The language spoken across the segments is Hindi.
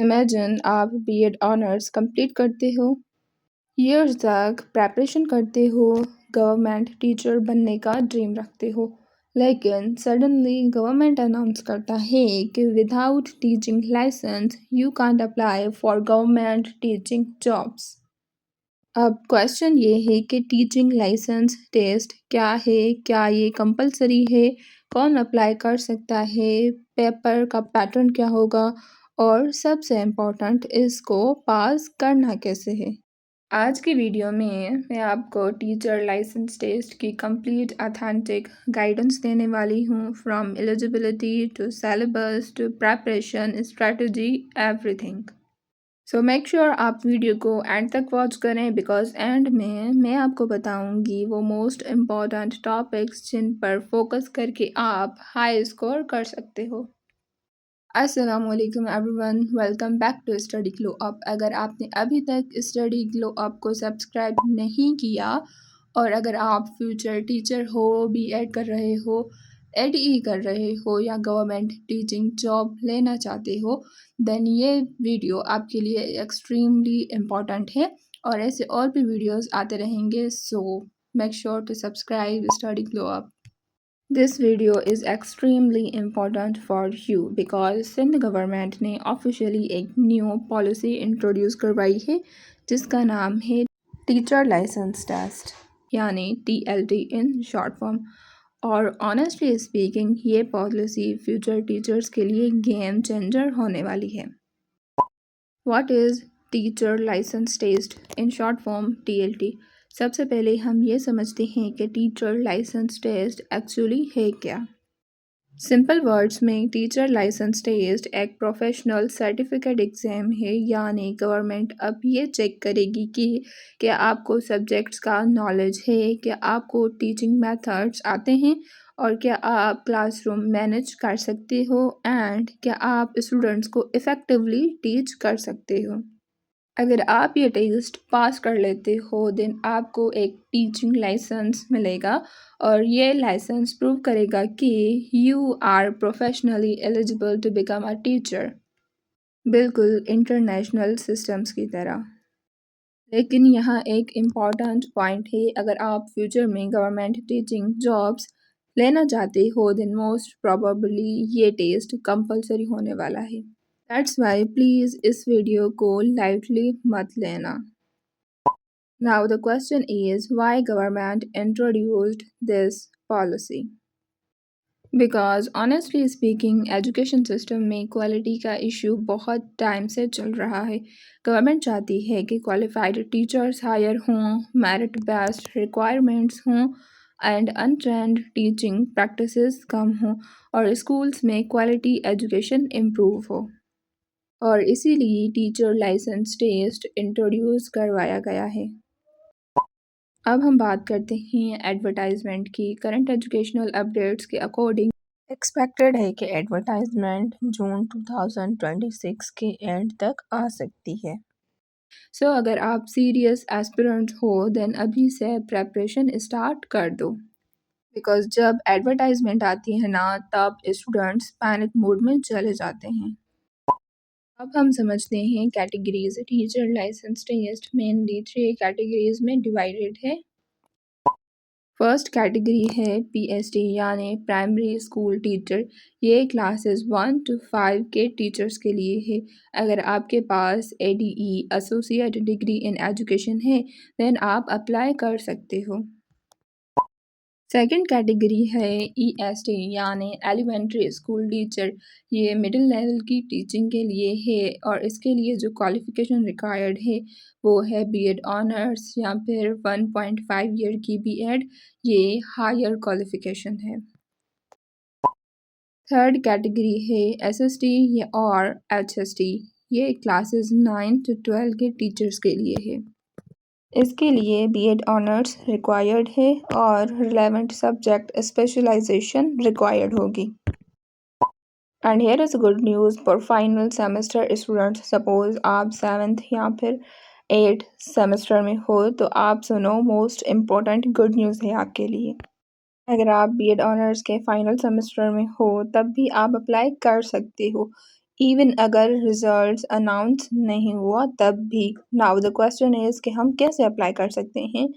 इमेजिन आप बीएड ऑनर्स कंप्लीट करते हो, ईयर्स तक प्रेपरेशन करते हो, गवर्नमेंट टीचर बनने का ड्रीम रखते हो, लेकिन सडनली गवर्नमेंट अनाउंस करता है कि without teaching license you can't apply for government teaching jobs. अब क्वेश्चन ये है कि टीचिंग लाइसेंस टेस्ट क्या है, क्या ये कंपलसरी है, कौन अप्लाई कर सकता है, पेपर का पैटर्न क्या होगा और सबसे इम्पोर्टेंट इसको पास करना कैसे है। आज की वीडियो में मैं आपको टीचर लाइसेंस टेस्ट की कंप्लीट ऑथेंटिक गाइडेंस देने वाली हूँ, from eligibility to syllabus to preparation strategy everything. So make sure आप वीडियो को एंड तक वॉच करें, बिकॉज एंड में मैं आपको बताऊंगी वो मोस्ट इम्पॉर्टेंट टॉपिक्स जिन पर फोकस करके आप हाई स्कोर कर सकते हो। अस्सलामुअलैकुम everyone, welcome back to study glow up. अगर आपने अभी तक स्टडी ग्लो अप को सब्सक्राइब नहीं किया और अगर आप फ्यूचर टीचर हो, बीएड कर रहे हो, एडई कर रहे हो या गवर्नमेंट टीचिंग जॉब लेना चाहते हो, देन ये वीडियो आपके लिए एक्सट्रीमली इम्पॉर्टेंट है और ऐसे और भी वीडियोस आते रहेंगे। So make sure to subscribe study glow up. This video is extremely important for you because Sindh government ने ऑफिशियली एक न्यू पॉलिसी इंट्रोड्यूस करवाई है जिसका नाम है टीचर लाइसेंस टेस्ट, यानी TLT इन शॉर्ट फॉर्म। और ऑनेस्टली स्पीकिंग ये पॉलिसी फ्यूचर टीचर्स के लिए गेम चेंजर होने वाली है। What is teacher licence test in short form TLT? सबसे पहले हम ये समझते हैं कि टीचर लाइसेंस टेस्ट एक्चुअली है क्या। सिंपल वर्ड्स में टीचर लाइसेंस टेस्ट एक प्रोफेशनल सर्टिफिकेट एग्ज़ाम है, यानी गवर्नमेंट अब ये चेक करेगी कि क्या आपको सब्जेक्ट्स का नॉलेज है, क्या आपको टीचिंग मेथड्स आते हैं और क्या आप क्लासरूम मैनेज कर सकते हो एंड क्या आप स्टूडेंट्स को इफ़ेक्टिवली टीच कर सकते हो। अगर आप ये टेस्ट पास कर लेते हो देन आपको एक टीचिंग लाइसेंस मिलेगा और ये लाइसेंस प्रूव करेगा कि you are professionally eligible to become a teacher, बिल्कुल इंटरनेशनल सिस्टम्स की तरह। लेकिन यहाँ एक इम्पॉर्टेंट पॉइंट है, अगर आप फ्यूचर में गवर्नमेंट टीचिंग जॉब्स लेना चाहते हो देन मोस्ट प्रोबेबली ये टेस्ट कंपलसरी होने वाला है। दैट्स वाई प्लीज़ इस वीडियो को लाइटली मत लेना। Now the question is, why government introduced this policy? Because honestly speaking education system में क्वालिटी का इशू बहुत टाइम से चल रहा है। गवर्नमेंट चाहती है कि क्वालिफाइड टीचर्स हायर हों, मेरिट बेस्ड रिक्वायरमेंट्स हों एंड अनट्रेंड टीचिंग प्रैक्टिसेस कम हों और स्कूल्स में क्वालिटी एजुकेशन इम्प्रूव हो, और इसीलिए टीचर लाइसेंस टेस्ट इंट्रोड्यूस करवाया गया है। अब हम बात करते हैं एडवर्टाइजमेंट की। करंट एजुकेशनल अपडेट्स के अकॉर्डिंग एक्सपेक्टेड है कि एडवर्टाइजमेंट जून 2026 के एंड तक आ सकती है। सो अगर आप सीरियस एस्पिरेंट हो देन अभी से प्रेपरेशन स्टार्ट कर दो, बिकॉज जब एडवर्टाइजमेंट आती है ना तब स्टूडेंट्स पैनिक मोड में चले जाते हैं। अब हम समझते हैं categories. Teacher licence test mainly 3 categories में डिवाइडेड है। फर्स्ट कैटेगरी है PST यानी प्राइमरी स्कूल टीचर। ये क्लासेस 1 to 5 के टीचर्स के लिए है। अगर आपके पास ADE associate degree in education है देन आप अप्लाई कर सकते हो। सेकंड कैटेगरी है EST यानी एलिमेंट्री स्कूल टीचर। ये मिडिल लेवल की टीचिंग के लिए है और इसके लिए जो क्वालिफ़िकेशन रिक्वायर्ड है वो है BEd ऑनर्स या फिर 1.5 ईयर की BEd, ये हायर क्वालिफ़िकेशन है। थर्ड कैटेगरी है SST और HST। ये क्लासेस 9 to 12 के टीचर्स के लिए है। इसके लिए BEd ऑनर्स रिक्वायर्ड है और रिलेवेंट सब्जेक्ट स्पेशलाइजेशन रिक्वायर्ड होगी। And here is good news for final semester students. Suppose आप 7th या फिर 8th सेमेस्टर में हो तो आप सुनो, मोस्ट इम्पोर्टेंट गुड न्यूज़ है आपके लिए। अगर आप BEd ऑनर्स के फाइनल सेमेस्टर में हो तब भी आप अप्लाई कर सकते हो। इवन अगर रिजल्ट्स अनाउंस नहीं हुआ तब भी। नाउ द क्वेश्चन इज कि हम कैसे अप्लाई कर सकते हैं।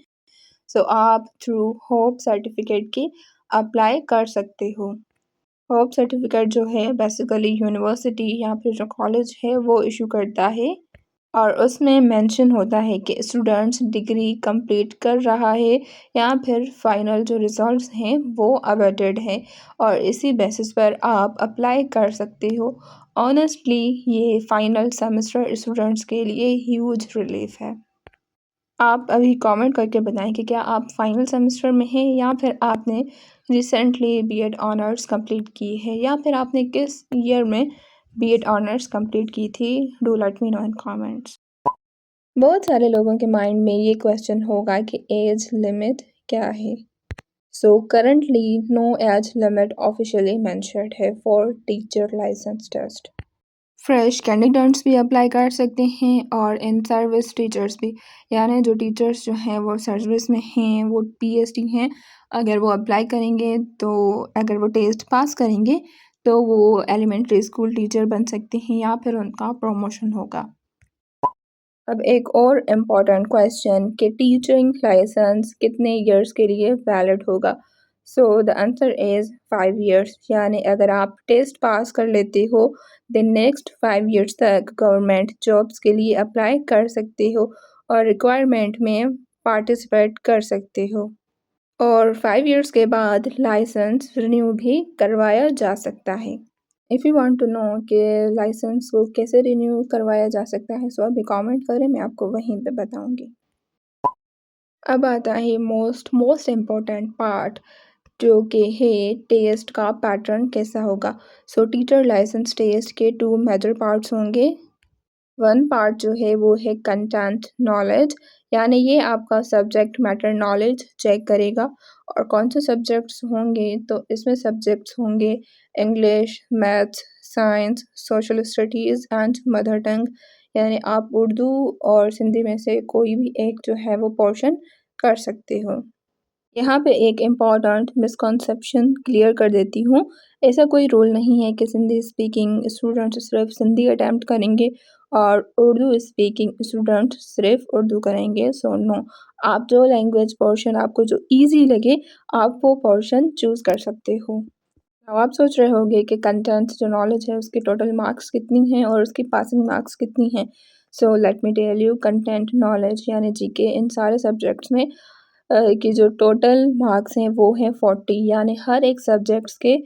सो आप थ्रू होप सर्टिफिकेट की अप्लाई कर सकते हो। होप सर्टिफिकेट जो है बेसिकली यूनिवर्सिटी या फिर जो कॉलेज है वो इशू करता है, और उसमें मेंशन होता है कि स्टूडेंट्स डिग्री कंप्लीट कर रहा है या फिर फाइनल जो रिजल्ट्स हैं वो अवेटेड है, और इसी बेसिस पर आप अप्लाई कर सकते हो। ऑनेस्टली ये फाइनल सेमेस्टर स्टूडेंट्स के लिए ह्यूज रिलीफ है। आप अभी कमेंट करके बताएं कि क्या आप फाइनल सेमेस्टर में हैं या फिर आपने रिसेंटली बीएड ऑनर्स कंप्लीट की है, या फिर आपने किस ईयर में बीएड ऑनर्स कंप्लीट की थी। Do let me know in comments. बहुत सारे लोगों के माइंड में ये क्वेश्चन होगा कि एज लिमिट क्या है। So currently no age limit officially mentioned है for teacher licence test. Fresh candidates भी अप्लाई कर सकते हैं और इन सर्विस टीचर्स भी, यानी जो टीचर्स जो हैं वो सर्विस में हैं, वो पीएचडी हैं, अगर वो अप्लाई करेंगे तो अगर वो टेस्ट पास करेंगे तो वो एलिमेंट्री स्कूल टीचर बन सकते हैं या फिर उनका प्रमोशन होगा। अब एक और इम्पॉर्टेंट क्वेश्चन कि टीचिंग लाइसेंस कितने ईयर्स के लिए वैलिड होगा। So the answer is 5 years, यानी अगर आप टेस्ट पास कर लेते हो देन नेक्स्ट 5 ईयर्स तक गवर्नमेंट जॉब्स के लिए अप्लाई कर सकते हो और रिक्वायरमेंट में पार्टिसिपेट कर सकते हो, और 5 ईयर्स के बाद लाइसेंस रिन्यू भी करवाया जा सकता है। If you want to know कि लाइसेंस को कैसे रिन्यू करवाया जा सकता है, सो अभी कमेंट करें, मैं आपको वहीं पे बताऊंगी। अब आता है मोस्ट इम्पॉर्टेंट पार्ट, जो कि है टेस्ट का पैटर्न कैसा होगा। सो टीचर लाइसेंस टेस्ट के 2 मेजर पार्ट्स होंगे। वन पार्ट जो है वो है कंटेंट नॉलेज, यानी ये आपका सब्जेक्ट मैटर नॉलेज चेक करेगा, और कौन से सब्जेक्ट्स होंगे तो इसमें सब्जेक्ट्स होंगे English, maths, science, social studies and mother tongue, यानी आप उर्दू और सिंधी में से कोई भी एक जो है वो पोर्शन कर सकते हो। यहाँ पे एक इम्पॉर्टेंट मिसकॉन्सेप्शन क्लियर कर देती हूँ। ऐसा कोई रूल नहीं है कि सिंधी स्पीकिंग स्टूडेंट सिर्फ सिंधी अटैम्प्ट करेंगे और उर्दू स्पीकिंग स्टूडेंट सिर्फ उर्दू करेंगे। सो नो, आप जो लैंग्वेज पोर्शन आपको जो इजी लगे आप वो पोर्शन चूज़ कर सकते हो। अब आप सोच रहे होंगे कि कंटेंट जो नॉलेज है उसकी टोटल मार्क्स कितनी हैं और उसकी पासिंग मार्क्स कितनी हैं। So let me tell you, content knowledge यानी जीके इन सारे सब्जेक्ट्स में की जो टोटल मार्क्स हैं वो हैं 40, यानी हर एक सब्जेक्ट्स के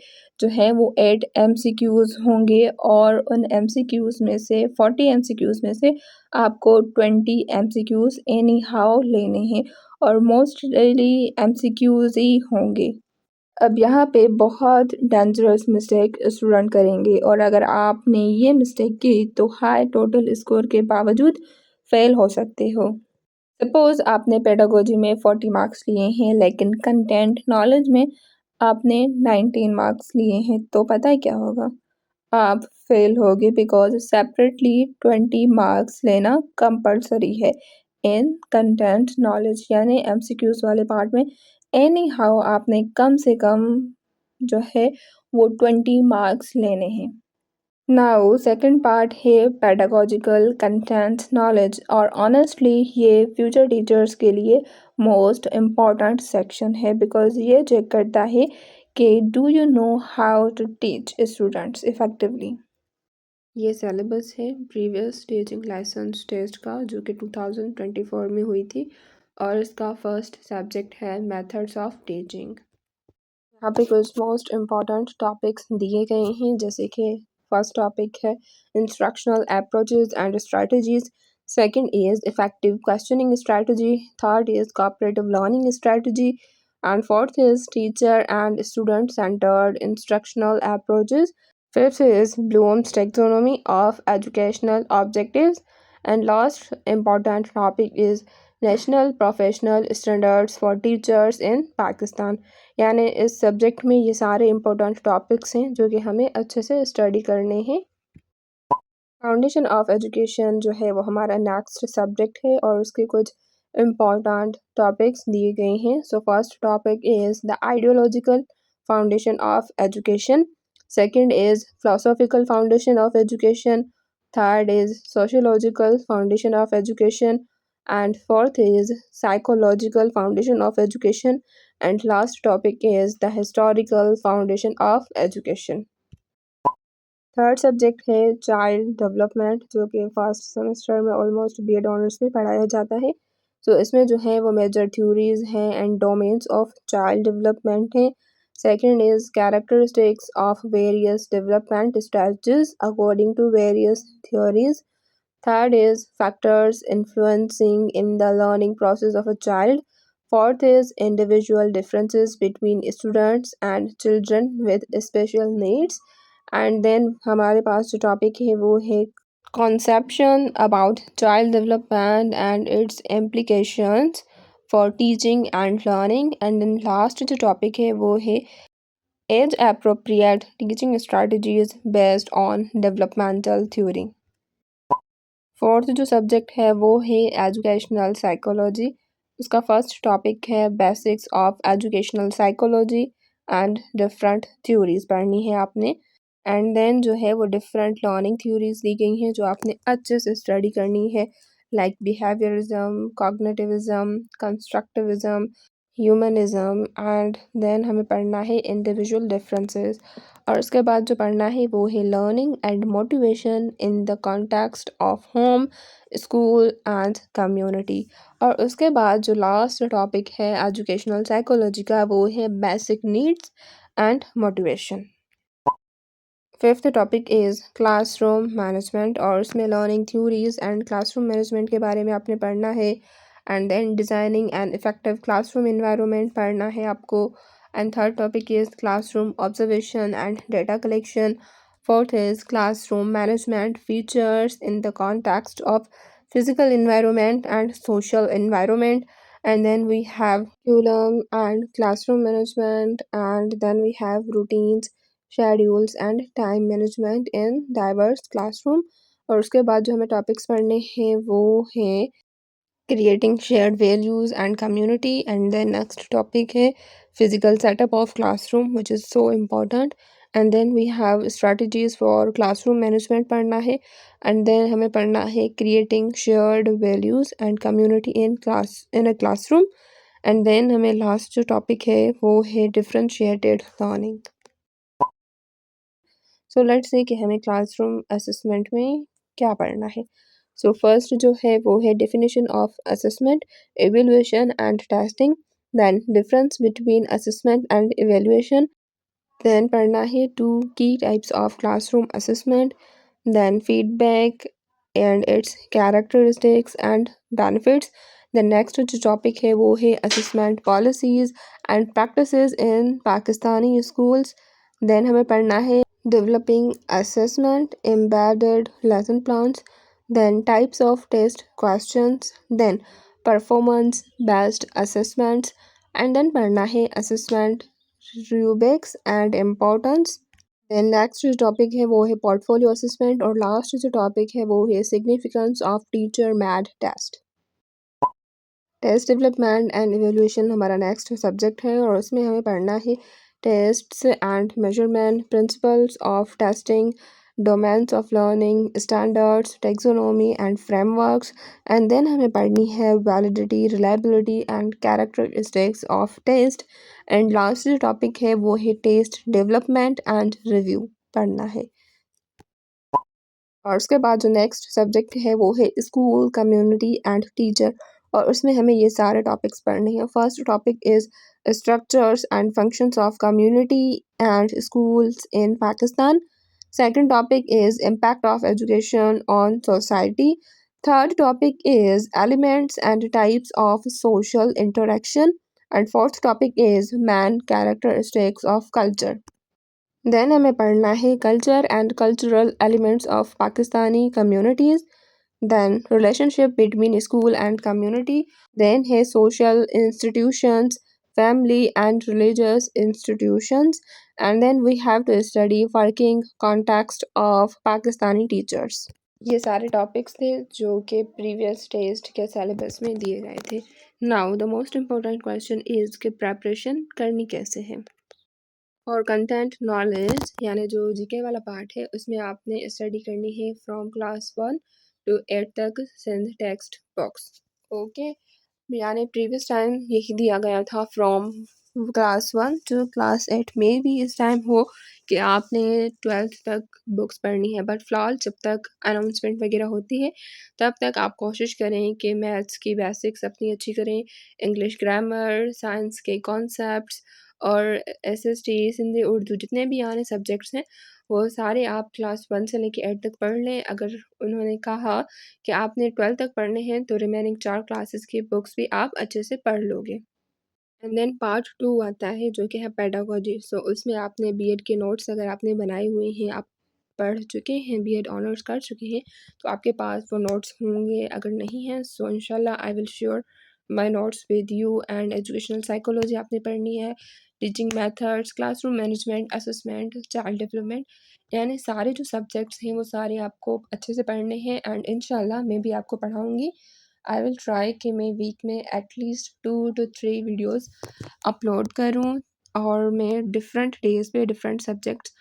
जो है वो 8 एमसीक्यूज़ होंगे, और उन एमसीक्यूज़ में से 40 एमसीक्यूज़ में से आपको 20 एमसीक्यूज़ एनी हाउ लेने हैं, और मोस्टली एमसीक्यूज़ ही होंगे। अब यहाँ पे बहुत डेंजरस मिस्टेक स्टूडेंट करेंगे, और अगर आपने ये मिस्टेक की तो हाई टोटल स्कोर के बावजूद फेल हो सकते हो। सपोज़ आपने पेडागोजी में 40 मार्क्स लिए हैं लेकिन कंटेंट नॉलेज में आपने 19 मार्क्स लिए हैं, तो पता है क्या होगा? आप फेल होगे, बिकॉज सेपरेटली 20 मार्क्स लेना कंपलसरी है इन कंटेंट नॉलेज, यानी एमसीक्यूज वाले पार्ट में एनी हाउ आपने कम से कम जो है वो 20 मार्क्स लेने हैं। नाउ सेकंड पार्ट है पेडागोजिकल कंटेंट नॉलेज, और ऑनेस्टली ये फ्यूचर टीचर्स के लिए मोस्ट इम्पॉर्टेंट सेक्शन है, बिकॉज ये चेक करता है कि do you know how to teach students effectively. ये सिलेबस है प्रीवियस टीचिंग लाइसेंस टेस्ट का, जो कि 2024 में हुई थी, और इसका फर्स्ट सब्जेक्ट है मेथड्स ऑफ टीचिंग। यहाँ पे कुछ मोस्ट इम्पॉर्टेंट टॉपिक्स दिए गए हैं, जैसे कि फर्स्ट टॉपिक है instructional approaches and strategies, second is effective questioning strategy, third is cooperative learning strategy, and fourth is teacher and student centred instructional approaches, fifth is Bloom's taxonomy of educational objectives, and last important topic is national professional standards for teachers in Pakistan। यानी इस सब्जेक्ट में ये सारे इम्पोर्टेंट टॉपिक्स हैं जो कि हमें अच्छे से स्टडी करने हैं। फाउंडेशन ऑफ एजुकेशन जो है वो हमारा नेक्स्ट सब्जेक्ट है, और उसके कुछ इम्पोर्टेंट टॉपिक्स दिए गए हैं। So first topic is the ideological foundation of education, Second is philosophical foundation of education. Third is sociological foundation of education. And fourth is psychological foundation of education. And last topic is the historical foundation of education. Third subject है चाइल्ड डेवलपमेंट, जो कि फर्स्ट सेमेस्टर में ऑलमोस्ट बीएड ऑनर्स में पढ़ाया जाता है। सो इसमें जो है वो मेजर थ्योरीज हैं and domains of child development हैं। Second is characteristics of various development strategies according to various theories. Third is factors influencing in the learning process of a child. Fourth is individual differences between students and children with special needs. And then हमारे पास जो टॉपिक है वो है conception about child development and its implications for teaching and learning। And then last जो टॉपिक है वो है age appropriate teaching strategies based on developmental theory। Fourth जो सब्जेक्ट है वो है एजुकेशनल साइकोलॉजी। उसका फर्स्ट टॉपिक है basics of educational psychology and different theories पढ़नी है आपने। एंड देन जो है वो डिफरेंट लर्निंग थ्योरीज दी गई हैं जो आपने अच्छे से स्टडी करनी है, like behaviourism, cognitivism, constructivism, humanism. And then हमें पढ़ना है इंडिविजुअल डिफरेंसेस। और उसके बाद जो पढ़ना है वो है learning and motivation in the context of home, school and community. और उसके बाद जो लास्ट टॉपिक है एजुकेशनल साइकोलॉजी का वो है basic needs and motivation. Fifth topic is classroom management, और उसमें learning theories and classroom management के बारे में आपने पढ़ना है। And then designing and effective classroom environment पढ़ना है आपको। And third topic is classroom observation and data collection. Fourth is classroom management features in the context of physical environment and social environment। And then we have curriculum and classroom management, and then we have routines, schedules and time management in diverse classroom. और उसके बाद जो हमें टॉपिक्स पढ़ने हैं वो हैं creating shared values and community. And then next topic है physical setup of classroom which is so important. And then we have strategies for classroom management पढ़ना है। एंड देन हमें पढ़ना है creating shared values and community in a classroom. And then हमें लास्ट जो टॉपिक है वो है differentiated learning. So let's say कि हमें क्लासरूम असेसमेंट में क्या पढ़ना है। सो फर्स्ट जो है वो है definition of assessment, evaluation and testing. Then difference between assessment and evaluation. Then पढ़ना है two key types of classroom assessment. Then feedback and its characteristics and benefits. The next जो टॉपिक है वो है assessment policies and practices in Pakistani schools. Then हमें पढ़ना है developing assessment embedded lesson plans, then types of test questions, then performance based assessments, and then पढ़ना है assessment rubrics and importance। then next जो टॉपिक है वो है portfolio assessment, और लास्ट जो टॉपिक है वो है significance of teacher mad test। Test development and evaluation हमारा नेक्स्ट सब्जेक्ट है, और उसमें हमें पढ़ना है tests and measurement, principles of testing, domains of learning, standards, taxonomy and frameworks. And then हमें पढ़नी है validity, reliability and characteristics of test. And last जो टॉपिक है वो है टेस्ट डेवलपमेंट एंड रिव्यू पढ़ना है। और उसके बाद जो नेक्स्ट सब्जेक्ट है वो है स्कूल, कम्युनिटी एंड टीचर, और उसमें हमें ये सारे टॉपिक्स पढ़ने हैं। First topic is structures and functions of community and schools in Pakistan. Second topic is impact of education on society. Third topic is elements and types of social interaction. And fourth topic is main characteristics of culture. Then हमें पढ़ना है culture and cultural elements of Pakistani communities. Then relationship between school and community. Then है social institutions, family and religious institutions. And then we have to study working context of Pakistani teachers. ये सारे टॉपिक्स थे जो कि प्रीवियस टेस्ट के सिलेबस में दिए गए थे। Now the most important question is कि प्रेपरेशन करनी कैसे है। और कंटेंट नॉलेज यानी जो जीके वाला पार्ट है उसमें आपने स्टडी करनी है फ्रॉम क्लास 1 टू 8 तक सिंध टेक्स्ट बॉक्स। ओके, यानी प्रीवियस टाइम यही दिया गया था फ्रॉम क्लास 1 टू क्लास 8 में भी इस टाइम हो कि आपने 12th तक बुक्स पढ़नी है, बट फ़िलहाल जब तक अनाउंसमेंट वगैरह होती है तब तक आप कोशिश करें कि मैथ्स की बेसिक्स अपनी अच्छी करें, इंग्लिश ग्रामर, साइंस के कॉन्सेप्ट्स और एसएसटी, हिंदी, उर्दू जितने भी यानी सब्जेक्ट्स हैं वो सारे आप क्लास 1 से लेके 8 तक पढ़ लें। अगर उन्होंने कहा कि आपने 12 तक पढ़ने हैं तो रिमेनिंग 4 क्लासेस की बुक्स भी आप अच्छे से पढ़ लोगे। एंड देन पार्ट 2 आता है जो कि है पेडागोजी। सो उसमें आपने बीएड के नोट्स अगर आपने बनाए हुए हैं, आप पढ़ चुके हैं, बीएड ऑनर्स कर चुके हैं, तो आपके पास वो नोट्स होंगे। अगर नहीं हैं सो इंशाल्लाह I will share my notes with you. And educational psychology आपने पढ़नी है, teaching methods, classroom management, assessment, child development, यानी सारे जो सब्जेक्ट्स हैं वो सारे आपको अच्छे से पढ़ने हैं। एंड इंशाल्लाह मैं भी आपको पढ़ाऊँगी। आई विल ट्राई कि मैं वीक में एटलीस्ट 2 to 3 वीडियोस अपलोड करूँ और मैं डिफरेंट डेज़ पे डिफरेंट सब्जेक्ट्स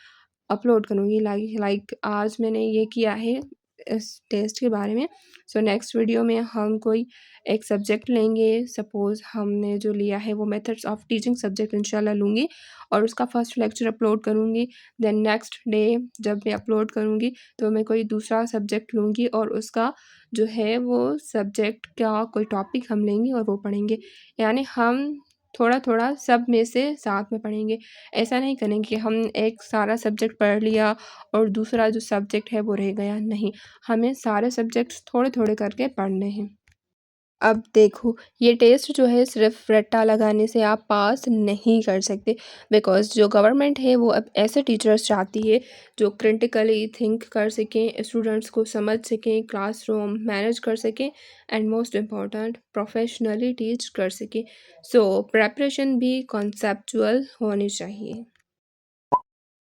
अपलोड करूँगी। लाइक आज मैंने ये किया है इस टेस्ट के बारे में। सो नेक्स्ट वीडियो में हम कोई एक सब्जेक्ट लेंगे। सपोज़ हमने जो लिया है वो मेथड्स ऑफ टीचिंग सब्जेक्ट इंशाल्लाह लूँगी और उसका फर्स्ट लेक्चर अपलोड करूँगी। देन नेक्स्ट डे जब मैं अपलोड करूँगी तो मैं कोई दूसरा सब्जेक्ट लूँगी और उसका जो है वो सब्जेक्ट का कोई टॉपिक हम लेंगे और वो पढ़ेंगे। यानी हम थोड़ा-थोड़ा सब में से साथ में पढ़ेंगे। ऐसा नहीं करेंगे कि हम एक सारा सब्जेक्ट पढ़ लिया और दूसरा जो सब्जेक्ट है वो रह गया, नहीं। हमें सारे सब्जेक्ट्स थोड़े-थोड़े करके पढ़ने हैं। अब देखो, ये टेस्ट जो है सिर्फ़ रट्टा लगाने से आप पास नहीं कर सकते, बिकॉज़ जो गवर्नमेंट है वो अब ऐसे टीचर्स चाहती है जो क्रिटिकली थिंक कर सकें, स्टूडेंट्स को समझ सकें, क्लासरूम मैनेज कर सकें and most important professionally teach कर सकें। सो प्रिपरेशन भी कॉन्सेप्चुअल होनी चाहिए।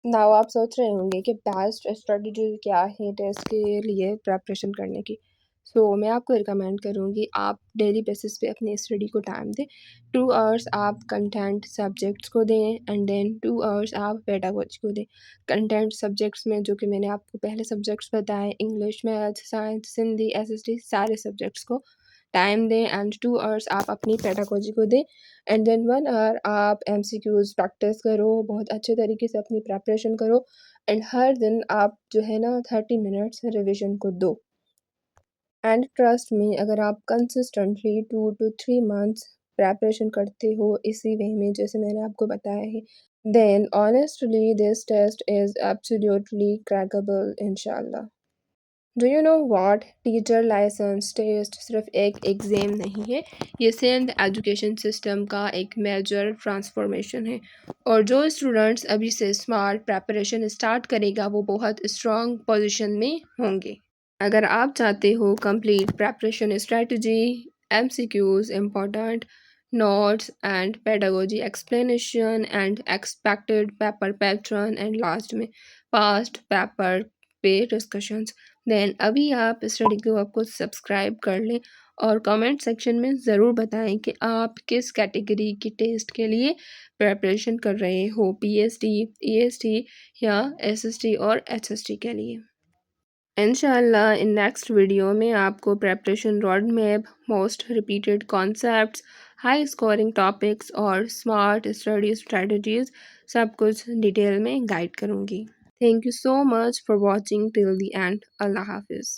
नाउ आप सोच रहे होंगे कि बेस्ट स्ट्रेटजी क्या है टेस्ट के लिए प्रिपरेशन करने की। सो मैं आपको रिकमेंड करूँगी आप डेली बेसिस पे अपनी स्टडी को टाइम दें। 2 आवर्स आप कंटेंट सब्जेक्ट्स को दें एंड देन 2 आवर्स आप पेडागोजी को दें। कंटेंट सब्जेक्ट्स में जो कि मैंने आपको पहले सब्जेक्ट्स बताए, English, maths, science, Hindi, SST, सारे सब्जेक्ट्स को टाइम दें एंड 2 आवर्स आप अपनी पेडागोजी को दें। एंड देन 1 आवर आप एमसीक्यूज़ प्रैक्टिस करो, बहुत अच्छे तरीके से अपनी प्रिपरेशन करो एंड हर दिन आप जो है ना 30 मिनट्स रिविज़न को दो। एंड ट्रस्ट मी, अगर आप कंसिस्टेंटली 2 to 3 मंथ्स प्रिपरेशन करते हो इसी वे में जैसे मैंने आपको बताया है, then honestly this test is absolutely crackable इंशाल्लाह। Do you know what, teacher licence test सिर्फ एक एग्ज़ाम नहीं है, ये सिंध एजुकेशन सिस्टम का एक मेजर ट्रांसफॉर्मेशन है। और जो स्टूडेंट्स अभी से स्मार्ट प्रिपरेशन स्टार्ट करेगा वो बहुत स्ट्रॉन्ग पोजीशन में होंगे। अगर आप चाहते हो complete preparation strategy, MCQs, important notes and pedagogy explanation and expected paper pattern and last में पास्ट पेपर पे डिस्कशंस, देन अभी आप स्टडी ग्रुप को सब्सक्राइब कर लें और कमेंट सेक्शन में ज़रूर बताएं कि आप किस कैटेगरी की टेस्ट के लिए प्रिपरेशन कर रहे हो, पीएसटी, ईएसटी या एसएसटी और एचएसटी के लिए। इंशाल्लाह इन नेक्स्ट वीडियो में आपको preparation road map, most repeated concepts, high scoring topics और स्मार्ट स्टडी स्ट्रेटजीज सब कुछ डिटेल में गाइड करूँगी। Thank you so much for watching till the end. अल्लाह हाफिज़।